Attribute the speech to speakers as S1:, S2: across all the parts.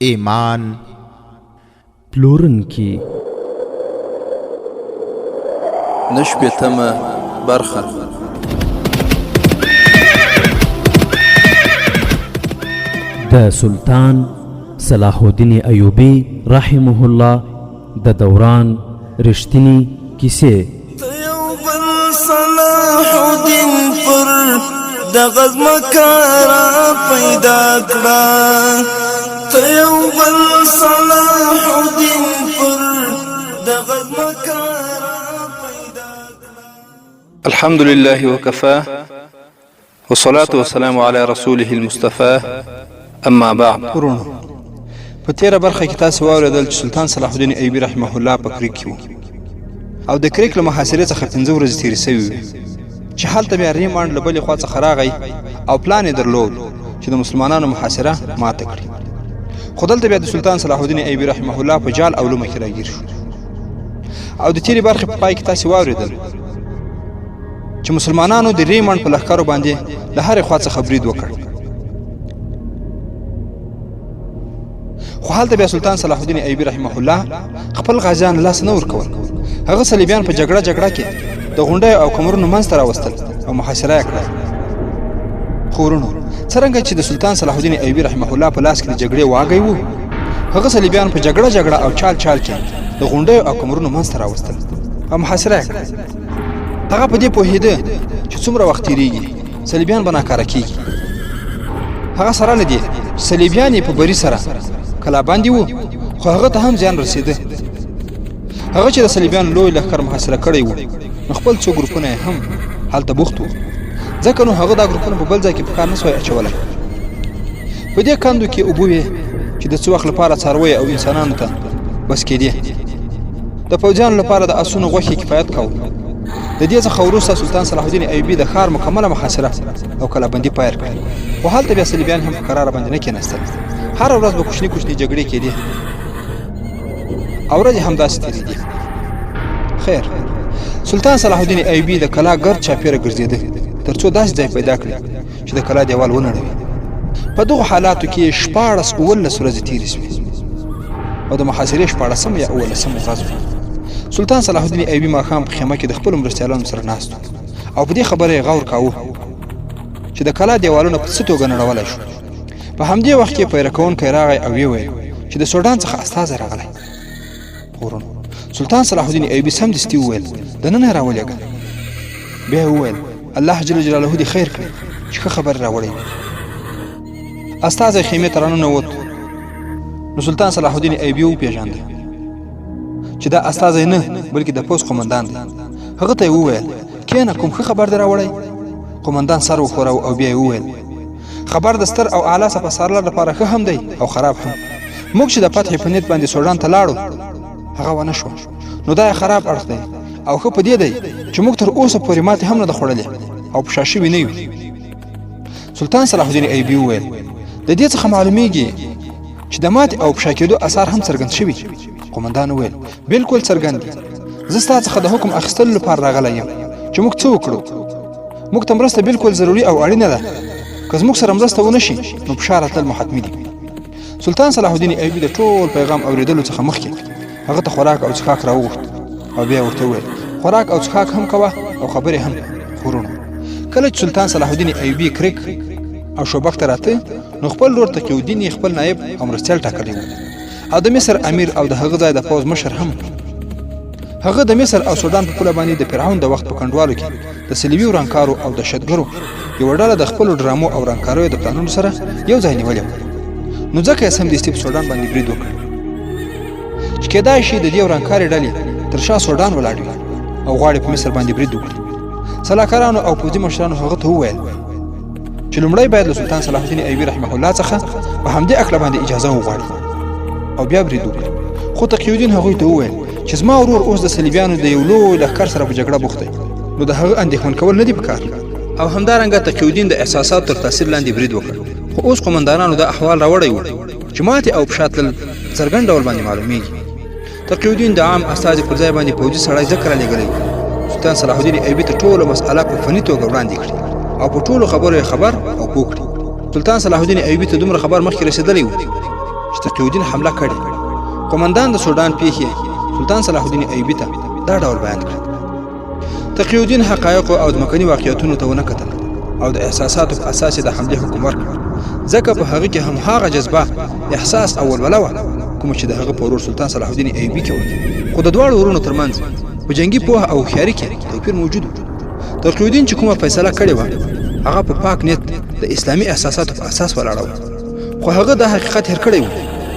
S1: ایمان
S2: پلورونکي
S3: نشبیتمه برخه
S2: د سلطان صلاح الدین ایوبی رحمه الله د دوران رښتینی کیسې.
S4: صلاح الدین پر دغه ځمکه پیدا کړه، ته یو بل صلاح الدین پر دغه ځمکه پیدا کړه.
S3: الحمد لله وكفى والصلاة والسلام على رسوله المصطفى اما بعد. ورونو په تیره برخه کې تاسو واوریدل چې سلطان صلاح الدین ایوبی رحمه الله په کریک کې و او د کریک له محاصرې څخه 15 ورځې تیرې شوې وې چې هلته بیا ریمانډ له بلې خوا څخه راغی او پلان یې درلود چې د مسلمانانو محاصره ماته کړي، خو دلته بیا د سلطان صلاح الدین ایوبی رحمه الله په جال او لومه کې راګیر شو او د تیرې برخې په پای کې تاسو واوریدل چې مسلمانانو د ریمانډ په لښکرو باندې له هرې خوا څخه برید وکړ، خو هلته بیا سلطان صلاح الدین ایوبی رحمه الله خپل غازیان لاس نه ورکول. هغه صلیبیان په جګړه کې د غونډیو او کمرونو منځ ته راوستل او محاصره یې کړه. خو ورونو څرنګه چې د سلطان صلاح الدین ایوبی رحمه الله په لاس کې د جګړې واګی و، هغه صلیبیان په جګړه او چال کې د غونډیو او کمرونو منځ ته راوستل او محاصره یې کړه. هغه په دې پوهېده چې څومره وخت تېرېږي صلیبیان به ناکاره کېږي. هغه سره له دې صلیبیان یې په بري سره کلا باندې وو، خو هغه ته هم زیان رسېده. هغه چې د صلیبیانو لوی لښکر محاصره کړی و، نو خپل څو ګروپونه یې هم هلته بوخت وو، ځکه نو هغه دا ګروپونه په بل ځای کې په کار نه سوی اچولی. په دې کندو کې اوبه وې چې د څه وخت لپاره څارویو او انسانانو ته بس کېدې. د پوځیانو لپاره د اسونو غوښې کفایت کوو. د دې څخه وروسته سلطان صلاح الدین ایوبی د ښار مکمله محاصره او کلابندي پیل کړه، خو هلته بیا صلیبیان هم په قراره باندې نه کېناستل. هره ورځ به کوچني جګړې کېدې او ورځې همداسې تېرېدې. خیر، سلطان صلاح الدین ایوبی د کلا ګرد چاپېره ګرځېده تر څو داسې ځای پیدا کړي چې د کلا دیوال ونړوي. په دغو حالاتو کې 14 ورځې تېرې شوې او د محاصرې 14 یا 15 ورځ وه. سلطان صلاح الدین ایوبی ماښام په خیمه کې د خپلو مرستیالانو سره ناست او په دې خبره یې غور کاوه چې د کلا دیوالونه په څه توګه نړولی شو. په همدې وخت کې پیره کوونکی راغی او ویې ویل چې د سوډان څخه استازی راغلی. ورونو سلطان صلاح الدین ایوبی سمدستي وویل دننه یې راولېږه. بیا یې وویل الله جل جلاله دې خیر کړي چې ښه خبر راوړی. استازی خیمې ته راننوت. نو سلطان صلاح الدین ایوبی وپېژانده چې دا استازی نه بلکې د پوځ قومندان دی. هغه ته یې وویل کښېنه، کوم ښه خبر دې راوړی؟ قومندان سر وښوراوه او بیا یې وویل خبر د ستر او اعلی سپهسالار لپاره ښه هم دی او خراب هم. موږ چې د فتحې په نیت باندې سوډان ته لاړو هغه ونه شوه، نو دا یې خراب اړخ دی، او ښه په دې دی چې موږ تر اوسه پورې ماتې هم نه ده خوړلې او په شا شوي نه یو. سلطان صلاح الدین ایوبی وویل د دې څخه معلومیږي چې د ماتې او په شا کېدو اثار هم څرګند شوي. قومندان وویل بالکل څرګند دي. زه ستا څخه د حکم اخیستلو لپاره راغلی یم چې موږ څه وکړو. موږ ته مرسته بالکل ضروري او اړینه ده. که زموږ سره مرسته ونه شي نو په شا راتلل مو حتمي دي. سلطان صلاح الدین ایوبی د ټول پیغام اورېدلو څخه مخکې هغه ته خوراک او څښاک راوغوښت او بیا ورته وویل خوراک او څښاک هم کوه او خبرې هم. ورونو کله چې سلطان صلاح الدین ایوبی کریک او شوبک ته راته، نو خپل لور تقیالدین یې خپل نایب او مرستیال ټاکلی و او د مصر امیر او د هغه ځای د پوځ مشر هم. هغه د مصر او سودان په پوله باندې د فرعون د وخت په کنډوالو کې د صلیبي ورانکارو او دهشتګرو یوه ډله د خپلو ډرامو او ورانکاریو د پلانونو سره یو ځای نیولې وه. نو ځکه یې سمدستي په سودان باندې برید وکړ چې کېدای شي د دې ورانکارې ډلې تر شا سودان ولاړ وي او غواړي په مصر باندې برید وکړي. سلاکارانو او پوځي مشرانو هغه ته وویل چې لومړی باید له سلطان صلاح الدین ایوبی رحمه الله څخه په همدې اکله باندې اجازه وغواړي او بیا برید وکړي. خو تقیالدین هغوی ته وویل چې زما ورور اوس د صلیبیانو د یو لوی لښکر سره په جګړه بوخت دی، نو د هغه اندېښمن کول نه دي پکار. او همدارنګه تقیالدین د احساساتو تر تاثیر لاندې برید وکړ. خو اوس قومندانانو دا احوال راوړی و چې ماتې او په شا تلل څرګند ډول باندې معلومیږي. تقیالدین د عام استازي پر ځای باندې پوځي سړی ځکه رالېږلی و. سلطان صلاح الدین ایوبي ته ټوله مسأله په فني توګه وړاندې کړي او په ټولو خبرو یې خبر او پوه کړي. سلطان صلاح الدین ایوبي ته دومره خبر مخکې رسېدلی و چې تقی الدین حمله کړې. قومندان د سودان پیښې سلطان صلاح الدین ایوبي ته دا ډول بیان کړ: تقی الدین حقایقو او ځمکني واقعیتونو ته ونه کتل او د احساساتو په اساس د حملې حکم ورکړ، ځکه په هغه کې هم هغه جذبه، احساس او ولوله وه کوم چې د هغه په ورور سلطان صلاح الدین ایوبي کې وه. خو د دواړو ورونو ترمنځ په جنګي پوهه او هوښیاري کې توپیر موجود و. تقی الدین چې کومه فیصله کړې وه هغه په پاک نیت د اسلامي احساساتو په اساس ولاړه وه، خو هغه دا حقیقت هېر کړی و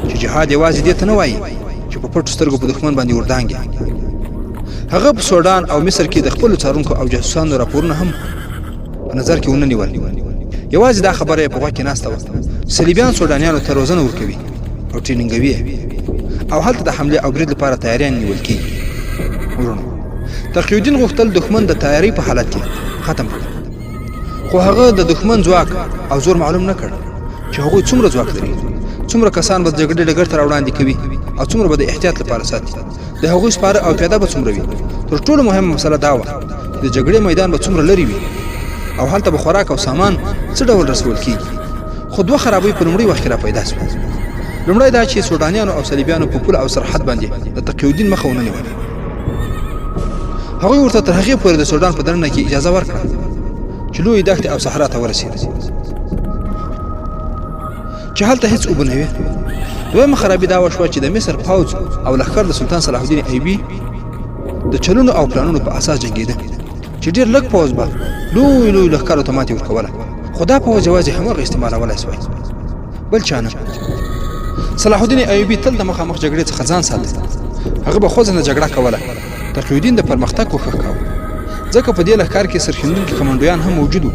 S3: چې جهاد یوازې دې ته نه وایي چې په پټو سترګو په دښمن باندې وردانګي. هغه په سودان او مصر کې د خپلو څارونکو او جاسوسانو راپورونه هم په نظر کې ونه نیول. یوازې دا خبره یې په غوږ کې ناسته وه چې صلیبیان سودانیانو ته روزنه ورکوي او ټریننګوي او هلته د حملې او برید لپاره تیاریان نیول کېږي. ورونو، تقی الدین غوښتل دښمن د تیاري په حالت کې ختم کړي، خو هغه د دښمن ځواک او زور معلوم نه کړ چې هغوی څومره ځواک لري، څومره کسان به د جګړې ډګر ته راوړاندې کوي او څومره به د احتیاط لپاره ساتي، د هغوی سپاره او پیاده به څومره وي. تر ټولو مهمه مسله دا وه چې د جګړې میدان به څومره لرې وي او هلته به خوراک او سامان څه ډول رسول کېږي. خو دوه خرابۍ په لومړي وخت کې را پیدا شوه. لومړی دا چې سودانیانو او صلیبیانو په پول او سرحد باندې د تقی الدین مخه ونه نیوله. هغوی ورته تر هغې پورې د سودان په دننه کې اجازه ورکړه چې لویې دښتې او صحرا ته ورسېد چې هلته هېڅ اوبه نه وې. دویمه خرابي دا وشوه چې د مصر پوځ او لښکر د سلطان صلاح الدین ایوبي د چلونو او پلانونو په اساس جنګېده چې ډېر لږ پوځ به لوی لښکرو ته ماتې ورکوله، خو دا پوځ یوازې همغه استعمالولی سوی، بل چا نه. صلاح الدین ایوبي تل د مخامخ جګړې څخه ځان ساته. هغه به خوځنده جګړه کوله. تقی الدین د پرمختګ کوښښ کاوه، ځکه په دې لښکر کې سرښندونکي کمانډویان هم موجود وو.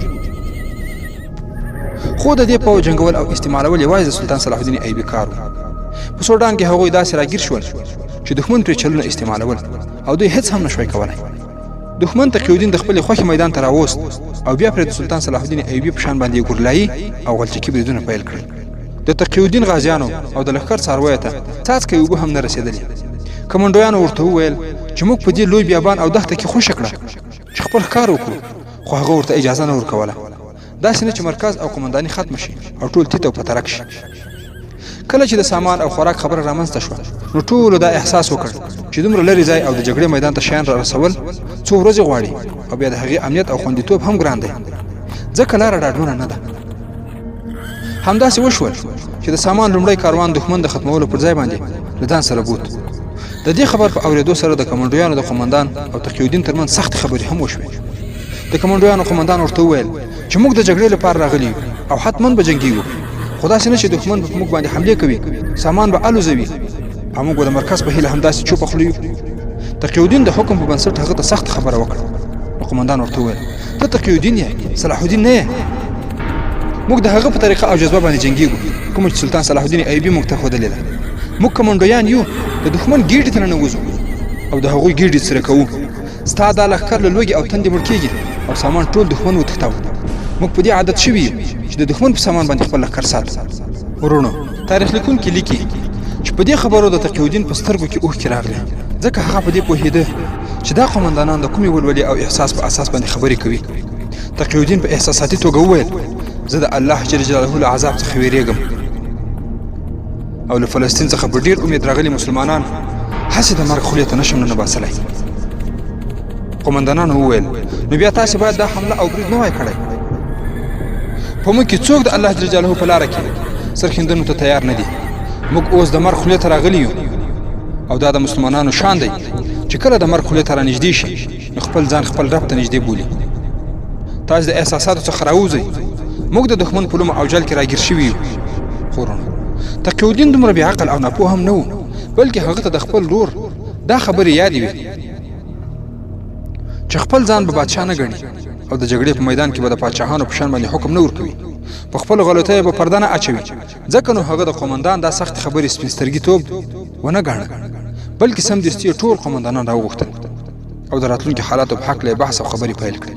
S3: خو د دې پوځ جنګول او استعمالول یوازې د سلطان صلاح الدین ایوبي کار و. په سودان کې هغوی داسې راګیر شول چې دښمن پرې چلونه استعمالول او دوی هېڅ هم نشوی کولی. دښمن تقی الدین د خپلې خوښې میدان ته راوست او بیا پرې د سلطان صلاح الدین ایوبي په شان باندې ګورلایي او غلچکي بریدونه پیل کړل. د تقی الدین غازیانو او د لښکر څارویو ته څاڅکی اوبه هم نه رسېدلې. کمانډویانو ورته وویل چې موږ په دې لوی بیابان او دښته کې خوښه کړه چې خپل ښکار وکړو، خو هغه ورته اجازه نه ورکوله. داسې نه چې مرکز او قمنداني ختم شي او ټول تیت او پترک شي. کله چې د سامان او خوراک خبره رامنځته شوه نو ټولو دا احساس وکړ چې دومره لرې ځای او د جګړې میدان ته شیان را رسول څو ورځې غواړي او بیا د هغې امنیت او خوندیتوب هم ګران دی، ځکه لاره ډاډمنه نه ده. همداسې وشول چې د سامان لومړی کاروان دښمن د ختمولو پر ځای باندې له ځان سره بوت. د دې خبر په اورېدو سره د کمانډویانو د قمندان او تقی الدین ترمنځ سختې خبرې هم وشوې. د کمانډویانو قمندان ورته وویل چې موږ د جګړې لپاره راغلي یو او حتما به جنګېږو، خو داسې نه چې دښمن به په موږ باندې حملې کوي، سامان به الوزوي او موږ به د مرکز په هیله همداسې چوپه خوله یو. تقی الدین د حکم په بنسټ هغه ته سخت خبره وکړه. نو قمندان ورته وویل ته تقی الدین یې، صلاح الدین نه یې. موږ د هغه په طریقه او جذبه باندې جنګېږو کومه چې سلطان صلاح الدین ایوبي موږ ته ښودلې ده. موږ کمانډویان یو، د دښمن ګېډې ته ننوځو او د هغوی ګېډې سره کوو. ستا دا لښکر له لوږې او تندې مړ کېږي او سامان ټول دښمن وتښتاوه. موږ په دې عادت شوي یو چې د دښمن په سامان باندې خپل لښکر ساتو. ورونو، تاریخ لیکونکي لیکي چې په دې خبرو د تقی الدین په سترګو کې اوښکې راغلې، ځکه هغه په دې پوهېده چې دا قمندانان د کومې ولولې او احساس په اساس باندې خبرې کوي. تقی الدین په احساساتي توګه وویل زه د الله جل جلاله له عذاب څخه ویرېږم او له فلسطین څخه په ډېر امید راغلي مسلمانان هسې د مرګ خولې ته نشم ننباسلی. قمندانانو وویل نو بیا تاسې باید دا حمله او برید نه وای کړی. په موږ کې څوک د الله جل جلاله په لاره کې سرښندنو ته تیار نه دي. موږ اوس د مرګ خولې ته راغلي یو او دا د مسلمانانو شان دی چې کله د مرګ خولې ته را نږدې شي نو خپل ځان خپل رب ته نږدې بولي. تاسې د احساساتو څخه راوځئ. موږ د دښمن په لومه او جل کې راګیر شوي یو. خورونه، تقی الدین دومره بې عقل او ناپوه هم نه و، بلکې هغه ته د خپل ورور دا خبرې یادې وې چې خپل ځان به بادشاه نه ګڼي او د جګړې په میدان کې به د پاچاهانو په شان باندې حکم نه ورکوي. په خپلو غلطیو به پرده نه اچوي، ځکه نو هغه د قمندان دا سخت خبرې سپین سترګیتوب ونه ګاڼه، بلکې سمدستي ټول قمندانان راوغوښتل او د راتلونکي حالاتو په هکله بحث او خبرې پیل کړې.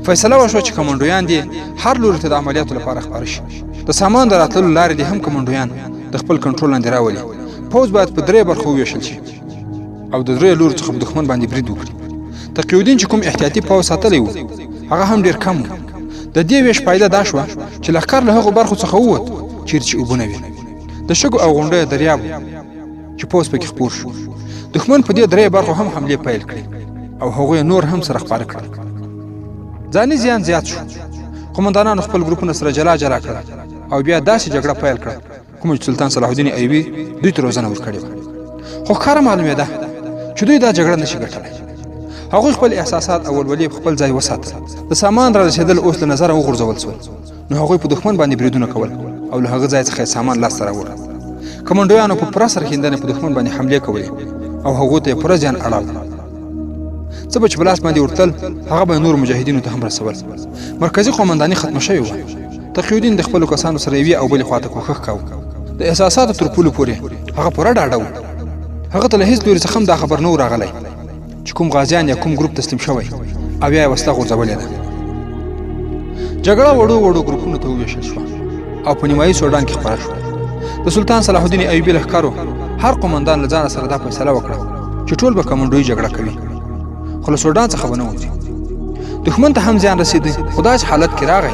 S3: فیصله وشوه چې کمانډویان دې هر لوري ته د عملیاتو لپاره خپاره شي. د سامان د راتللو لارې دې هم کمانډویان د خپل کنټرول لاندې راولي. پوځ باید په 3 برخو وویشل شي او د 3 لورو څخه په دښمن باندې برید وکړي. تقی الدین چې کوم احتیاطي پوځ ساتلی و هغه هم ډېر کم و. د دې ویش فایده دا شوه چې لښکر له هغو برخو څخه ووت چیرې چې اوبه نه وي. د شګو او غونډیو دریاب چې پوس پکې خپور شو. دښمن په دې درې برخو هم حملې پیل کړې او هغوی نور هم سره خپاره کړل. ځاني زیان زیات شو. قومندانانو خپل ګروپونه سره جلا جلا کړل او بیا داسې جګړه پیل کړه کوم چې سلطان صلاح الدین ایوبي دوی ته روزنه ورکړې وه. خو ښکاره معلومېده چې دوی دا جګړه نشي ګټلی. هغوی خپل احساسات او ولولې په خپل ځای وساتل. د سامان را رسېدل اوس له نظره وغورځول سول. نو هغوی په دښمن باندې بریدونه کول او له هغه ځای څخه یې سامان لاسته راوړل. کمانډویانو په پوره سرښندنې په دښمن باندې حملې کولې او هغو ته یې پوره زیان اړاوه. څه به چې په لاس باندې ورتل هغه به نور مجاهدینو ته هم رسول. مرکزي قومنداني ختمه شوې وه. تقیالدین د خپلو کسانو سره یوې او بلې خواته کوښښ کاوه. د احساساتو تر پولو پورې هغه پوره ډاډه و. هغه ته له هېڅ لوري څخه هم دا خبر نه و راغلی چې کوم غازیان یا کوم ګروپ تسلیم شوی او یا یې وسله غورځولې ده. جګړه وړو وړو ګروپونو ته وویشل شوه او په نیمایي سوډان کې خپره شوه. د سلطان صلاح الدین ایوبي لښکرو هر قومندان له ځانه سره دا فیصله وکړه چې ټول به کمانډوي جګړه کوي، خو له سوډان څخه به نه وځي. دښمن ته هم زیان رسېدی، خو داسې حالت کې راغی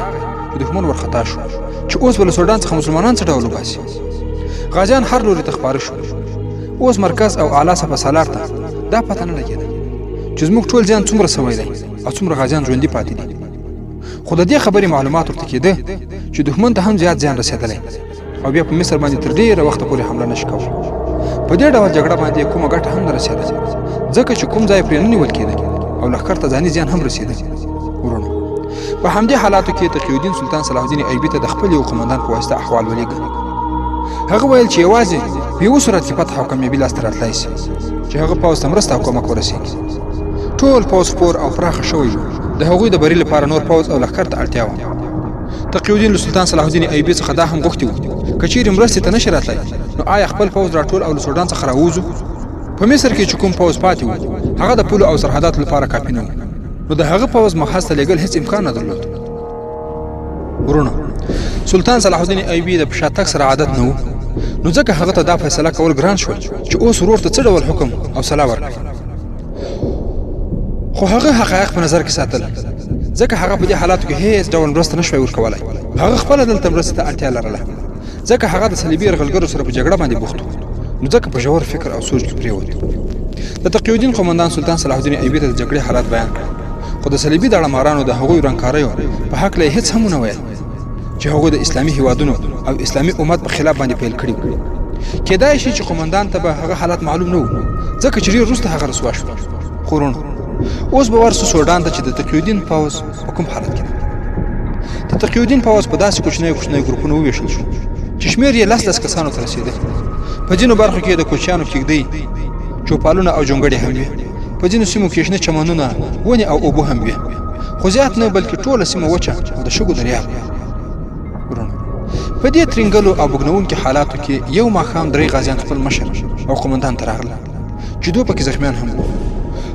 S3: چې دښمن ورخطا شو چې اوس به له سوډان څخه مسلمانان څه ډول وباسي. غازیان هر لوري ته خپاره شول. اوس مرکز او اعلی صفه سالار ته دا پته نه لګېده چې زموږ ټول زیان څومره سوی دی او څومره غازیان ژوندي پاتې دي. خو د دې خبرې معلومات ورته کېده چې دښمن ته هم زیات زیان رسېدلی او بیا په مصر باندې تر ډېره وخته پورې حمله نشي کولی. په دې ډول جګړه باندې کومه ګټه هم نه رسېده ځکه چې کوم ځای پرې نه نیول کېده او لښکر ته ځاني زیان هم رسېده. ورونو، په همدې حالاتو کې تقیالدین سلطان صلاح الدین ایوبي ته د خپل یو قومندان په واسطه احوال ولیږه. هغه ویل چې یوازې په یوه صورت کې فتح او کامیابي لاسته راتلی شي چې هغه پوځ ته مرسته او کومک ورسېږي. ټول پوځ خپور او پراخه شوی و. د هغوی د بری لپاره نور پوځ او لښکر ته اړتیا وه. تقیالدین له سلطان صلاح الدین ایوبي څخه دا هم غوښتي وو که چیرې مرستې ته نشي راتلی نو آیا خپل پوځ راټول او له سوډان څخه راووځو. په مصر کې چې کوم پوځ پاتې و هغه د پولو او سرحداتو لپاره کافي نه و، نو د هغه پوځ محاذ ته لېږل هېڅ امکان نه درلود. ورونو، سلطان صلاح الدین ایوبي د په شاتګ سره عادت نه و، نو ځکه هغه ته دا فیصله کول ګران شول چې اوس ورور ته څه ډول حکم او سلا ورکړي. خو هغه حقایق په نظر کې ساتل ځکه هغه په دې حالاتو کې هیڅ ډول مرسته نشوی ورکولی. هغه خپله دلته مرستې ته اړتیا لرله ځکه هغه د صلیبي یرغلګرو سره په جګړه باندې بوخت و، نو ځکه په ژور فکر او سوچ کې پرېوت. د تقیالدین قومندان سلطان صلاح الدین ایوبي ته د جګړې حالات بیان کړل، خو د صلیبي داړهمارانو د هغوی رنګکاریو په هکله یې هېڅ هم ونه ویل چې هغوی د اسلامي هیوادونو او اسلامي امت په خلاف باندې پیل کړي وو. کېدای شي چې قومندان ته به هغه حالات معلوم نه و ځکه چې ډېر وروسته هغه رسوا شو. خو ورونو، اوس به ورسو سوډان ته چې د تقیالدین پوځ په کوم حالت کې دی. د تقیالدین پوځ په داسې کوچنیو ګروپونو وویشل شو چې شمېر یې لس کسانو ته رسېده. په ځینو برخو کې د کوچیانو کېږدۍ، چوپالونه او جونګړې هم وې. په ځینو سیمو کې شنه چمنونه، ونې او اوبه هم وې، خو زیات نه بلکې ټوله سیمه وچه او د شګو دریاب. ورونو، په دې ترینګلو او بوږنوونکي حالاتو کې یو ماښام درې غازیان خپل مشر او قومندان ته راغله چې دوه پکې زخمیان هم وو.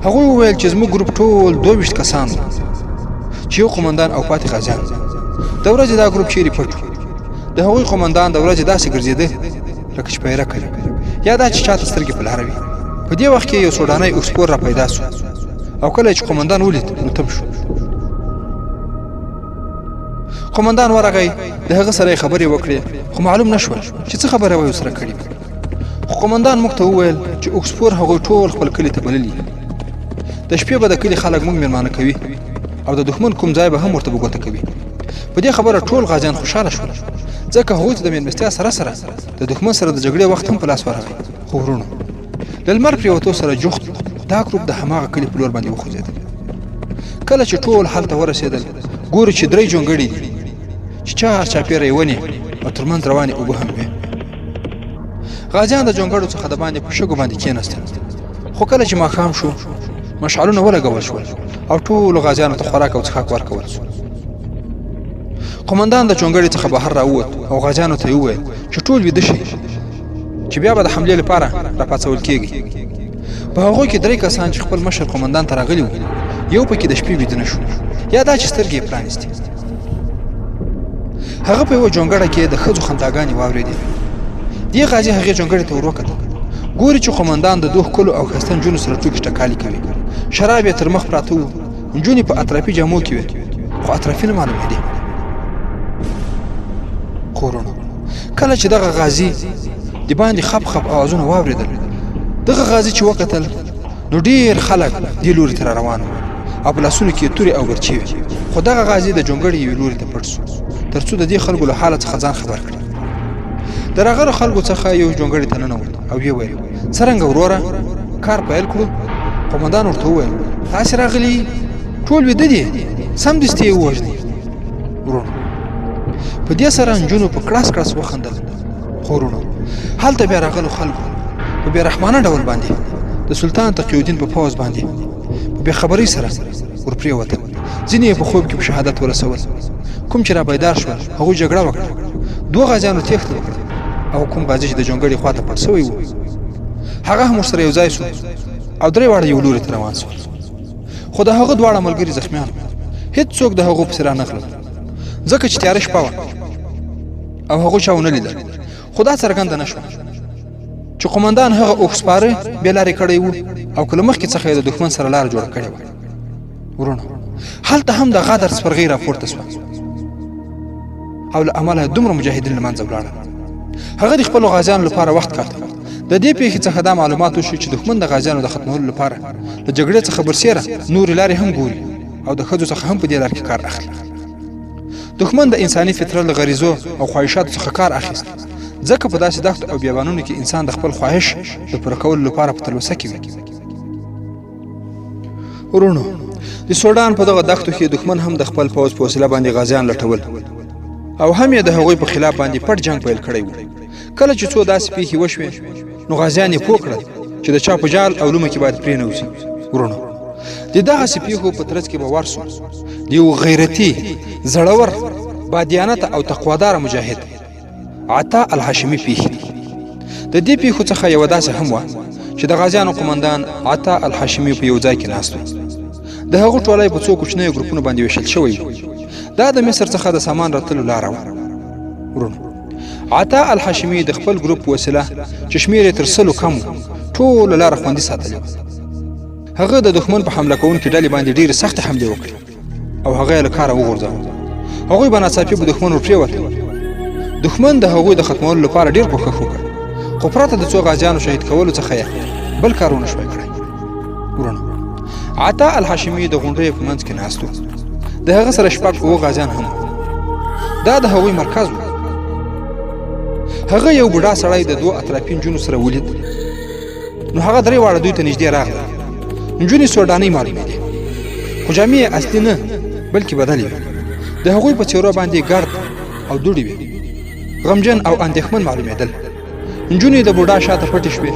S3: هغوی وویل چې زموږ ګروپ ټول 22 کسان وو چې یو قومندان او پاتې غازیان. د ورځې دا ګروپ چیرې پټ و. د هغوی قومندان د ورځې داسې ګرځېده لکه چې پیره کوي یا دا چې چاته سترګې په لاره وي. په دې وخت کې یو سوډانی اوسپور را پیدا سو او کله چې قومندان ولید نو تم شو. قومندان ورغی، د هغه سره یې خبرې وکړې، خو معلوم نه شول چې څه خبره به یې ورسره کړې وي. خو قومندان موږ ته وویل چې اوکسفور هغوی ټول خپل کلي ته بللي. د شپې به د کلي خلک موږ مېلمانه کوي او د دښمن کوم ځای به هم ورته په ګوته کوي. په دې خبره ټول غازیان خوشحاله شول ځکه هغوی ته د مېلمستیا سره سره د دښمن سره د جګړې وخت هم په لاس ورغی. خو ورونو، له لمر پرېوتو سره جوخت دا ګروپ د هماغه کلي په لور باندې وخوځېدل. کله چې ټول هلته ورسېدل ګورو چې 3 جونګړې دي چې چار چاپېره یې ونې او ترمنځ روانې اوبه هم وې. غازیان د جونګړو څخه د باندې په شګو باندې کېناستل، خو کله چې ماښام شو مشعلونه ولګول شول او ټولو غازیانو ته خوراک او څښاک ورکول شو. قومندان د جونګړې څخه بهر راووت او غازیانو ته یې وویل چې ټول ویده شي چې بیا به د حملې لپاره راپاڅول کېږي. په هغوی کې 3 کسان چې خپل مشر قومندان ته راغلي وو، یو پکې د شپې ویده نه شو یا دا چې سترګې یې پرانیستې. هغه په یوه جونګړه کې د ښځو خنداګانې واورېدې. دې غازي هغې جونګړې ته ور وکتل، ګوري چې قومندان د 2 ښکلو او ښایسته نجونو سره ټوکې ټکالې کوي. شراب یې تر مخ پراته وو، نجونې په اطرافي جامو کې وې خو اطرافي نه معلومېدې. خو ورونو، کله چې دغه غازي د باندې خپ خپ اوازونه واورېدل دغه غازي چې وکتل نو ډیر خلک دې لوري ته روان وو او په لاسونو کې تورې او برچې وې خو دغه غازي د جونګړې یوې لوري ته پټ سو تر څو د دې خلکو له حالت څخه ځان خبر کړي د راغلو خلکو څخه یو جونګړې ته ننوت او یې ویل څرنګه وروره کار پیل کړو قومندان ورته وویل تاسې راغلي ټول ویده دي سمدستي یې ووژنئ ورونو په دې سره نجونو په کړاس کړاس وخندل خو ورونو هلته بیا راغلو خلکو په بې رحمانه ډول باندې د سلطان تقی الدین په پوځ باندې په بې خبرۍ سره ورپرېوتل ځینې یې په خوب کې په شهادت ورسول کوم چې را بیدار شول هغوی جګړه وکړه دوه غازیانو تېښته وکړه او کوم غازي چې د جونګړې خواته پټ سوی و هغه هم ورسره یو ځای سو او درې واړه یو لوري ته روان سول خو د هغه دواړه ملګري زخمیان هېڅوک د هغو پسې رانغلل ځکه چې تیاره شپه وه او هغو چا ونه لیدل خو دا څرګنده نه شوه چې قومندان هغه اوښ سپاره بې لارې کړی و او که له مخکې څخه یې د دښمن سره لاره جوړه کړې وه ورونو هلته هم د غادر سپرغۍ راپورته سوه او له امله دومره مجاهدین له منځه ولاړل هغه د خپلو غازیانو لپاره وخت کاته د دې پیښې څخه دا معلومات وشو چې دښمن د غازیانو د ختمولو لپاره له جګړې څخه برسېره نورې لارې هم ګوري او د ښځو څخه هم په دې لار کې کار اخلي دښمن د انساني فطرت له غریزو او خواهشاتو څخه کار اخیست ځکه په داسې دښتو او بیابانونو کې انسان د خپل خواهش د پوره کولو لپاره په تلوسه کې وي ورونو د سوډان په دغه دښتو کې دښمن هم د خپل پوځ په وسیله باندې غازیان لټول او هم یې د هغوی په خلاف باندې پټ جنگ پیل کړی و کله چې څو داسې پیښې وشوې نو غازیان یې پوه کړل چې د چا په جال او لومه کې باید پرېنوځي ورونو د دغسې پیښو په ترڅ کې به ورسو د یو غیرتي زړور بادیانته او تقواداره مجاهد عطا الهاشمي پیښې دي د دې پیښو څخه یوه داسې هم وه چې د غازیانو قمندان عطا الهاشمي په یو ځای کې ناست و د هغو ټولی په څو کوچنیو ګروپونو باندې ویشل شوی و دا د مصر څخه د سامان راتلو لاره وه ورونو عطا الهاشمي د خپل ګروپ په وسیله چې شمېر یې تر 100 کم و ټوله لاره خوندي ساتلې وه هغه د دښمن په حمله کوونکې ډلې باندې ډېرې سختې حملې وکړې او هغه یې له کاره وغورځاوه هغوی به ناڅاپي په دښمن ورپرېوتل دښمن د هغوی د ختمولو لپاره ډېر کوښښ وکړ خو پرته د څو غازیانو شهید کولو څخه یې بل کار ونه شوی کړی ورونو عطا الهاشمي د غونډیو په منځ کې ناست و د هغه سره شپږ اووه غازیان هم دا د هغوی مرکز و هغه یو بوډا سړی د دوه اطرافي نجونو سره ولید نو هغه درې واړه دوی ته نږدې راغله نجونې سوډانۍ معلومېدې خو جامې یې اصلي نه بلکې بدلې وې د هغوی په څېرو باندې ګرد او دوړې وې غمجن او اندېښمن معلومېدل نجونې د بوډا شاته پټې شوې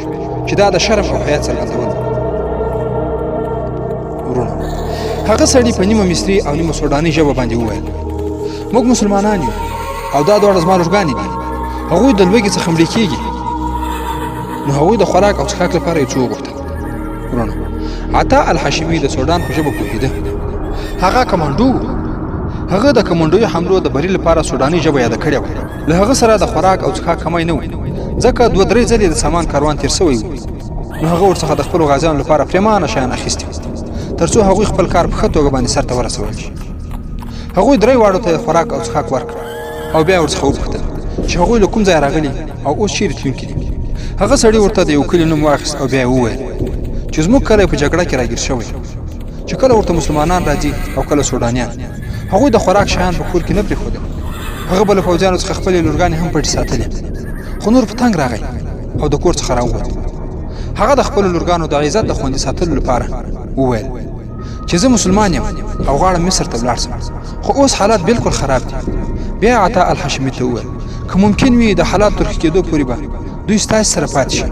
S3: چې دا د شرف او حیا څرګندول ورونو هغه سړي په نیمه مصري او نیمه سوډانۍ ژبه باندې وویل موږ مسلمانان یو او دا دواړه زما لورګانې دي هغوی د لوږې څخه مړې کېږي نو هغوی د خوراک او څښاک لپاره یو څه وغوښتل ورونو عطا الهاشمي د سوډان په ژبه پوهېده هغه کمانډو هغه د کمانډوي حملو د بري لپاره سوډاني ژبه یاده کړې وه له هغه سره د خوراک او څښاک کمی نه و ځکه دوه درې ځلې د سامان کاروان تېر سوی و نو هغه ورڅخه د خپلو غازیانو لپاره پرېمانه شیان اخیستي تر څو هغوی خپل کار په ښه توګه باندې سرته ورسول شي هغوی درې واړو ته خوراک او څښاک ورکړ او بیا یې ورڅخه وپوښتل چې هغوی له کوم ځایه راغلي او اوس چیرې تلونکي دي هغه سړي ورته د یو کلي نوم واخیست او بیا یې وویل چې زموږ کلی په جګړه کې راګیر شوی چې کله ورته مسلمانان راځي او کله سوډانیان هغوی د خوراک شیان په کور کې نه پرېښودل هغه به له پوځیانو څخه خپلې لورګانې هم پټې ساتلې خو نور په تنګ راغی او د کور څخه راووت هغه د خپلو لورګانو د عزت د خوندي ساتلو لپاره وویل چې زه مسلمان یم او غواړم مصر ته ولاړ شم خو اوس حالات بالکل خراب دي بیا عطا الهاشمي ته وویل که ممکن وي د حالات ترخ کېدو پورې به دوی ستاسې سره پاتې شي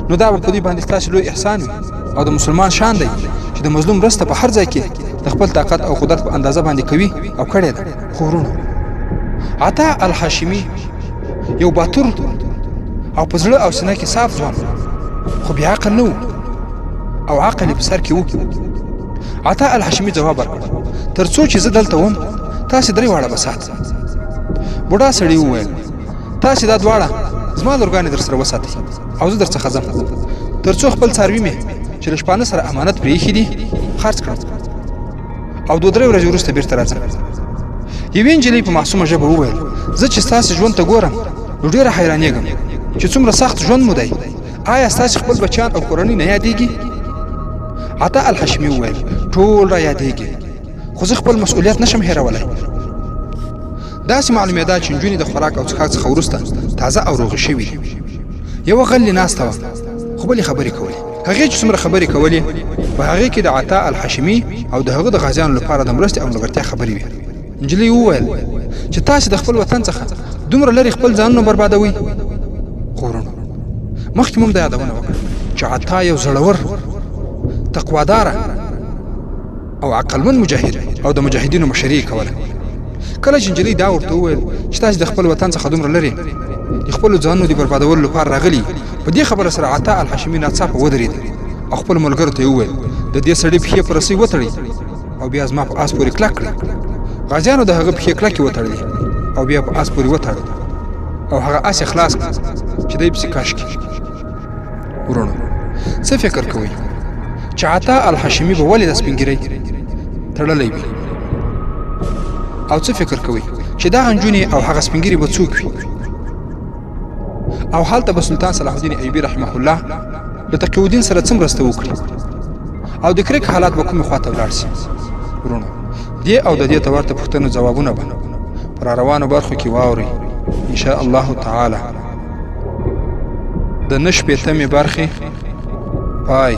S3: نو دا به په دوی باندې ستاسې لوی احسان وي او د مسلمان شان دی چې د مظلوم مرسته په هر ځای کې د خپل طاقت او قدرت په اندازه باندې کوي او کړې ده خو ورونو عطا الهاشمي یو باتور او په زړه او سینه کې صاف ځوان خو بیا عقل نه و او عقل یې په سر کې و عطا الهاشمي جواب ورکړ تر څو چې زه دلته وم تاسې درې واړه به ساتئ بوډا سړي وویل تاسې دا دواړه زما لورګانې در سره وساتئ او زه در څخه ځم تر څو خپل څاروي مې چې له شپانه سره امانت پرې ایښي دي خرڅ کړم او دوه درې ورځې وروسته بېرته راځم یوې نجلۍ په معصومه ژبه وویل زه چې ستاسې ژوند ته ګورم نو ډېره حیرانېږم چې څومره سخت ژوند مو دی. آیا ستاسې خپل بچیان او کورنۍ نه یادېږي؟ عطا الحشمي وویل ټول را یادېږي، خو زه خپل مسؤلیت نشم هېرولی. داسې معلومېده چې نجونې د خوراک او څښاک څخه وروسته تازه او روغې شوي دي. یوه غلې ناسته وه خو بلې خبرې کولې. هغې چې څومره خبرې کولې په هغې کې د عطا الحشمي او د هغه د غازیانو لپاره د مرستې او ملګرتیا خبرې وې. نجلۍ وویل چې تاسې د خپل وطن څخه دومره لرې خپل ځانونه بربادوئ. خو ورونو مخکې موږ دا یادونه وکړه چې عطا یو زړور، تقواداره او عقلمند مجاهد او د مجاهدینو مشري یې کوله. کله چې نجلۍ دا ورته وویل چې تاسې د خپل وطن څخه دومره لرې د خپلو ځانونو د بربادولو لپاره راغلي، په دې خبره سره عطا الحشمي ناڅاپه ودرېد او خپلو ملګرو ته یې وویل د دې سړي پښې په رسۍ وتړئ او بیا زما په آس پورې کلک کړئ. غازیانو د هغه پښې کلکې وتړلې او بیا په آس پورې وتړل او هغه آس یې خلاص کړ چې دی پسې کش کړي. ورونو څه فکر کوئ چې عطا الحشمي به ولې د سپینګیرۍ تړلی وي؟ او څه فکر کوئ چې دغه نجونې او هغه سپینګیري به څوک وي؟ او هلته به سلطان صلاح الدین ایوبي رحمه الله له تقي الدین سره څه مرسته وکړي او د کرک حالات به کومې خواته ولاړ شي؟ ورونو دې او د دې ته ورته پوښتنو ځوابونه به پر روانو برخو کې واورئ ان شاء الله تعالی. د 9 شپېتمې برخې پای.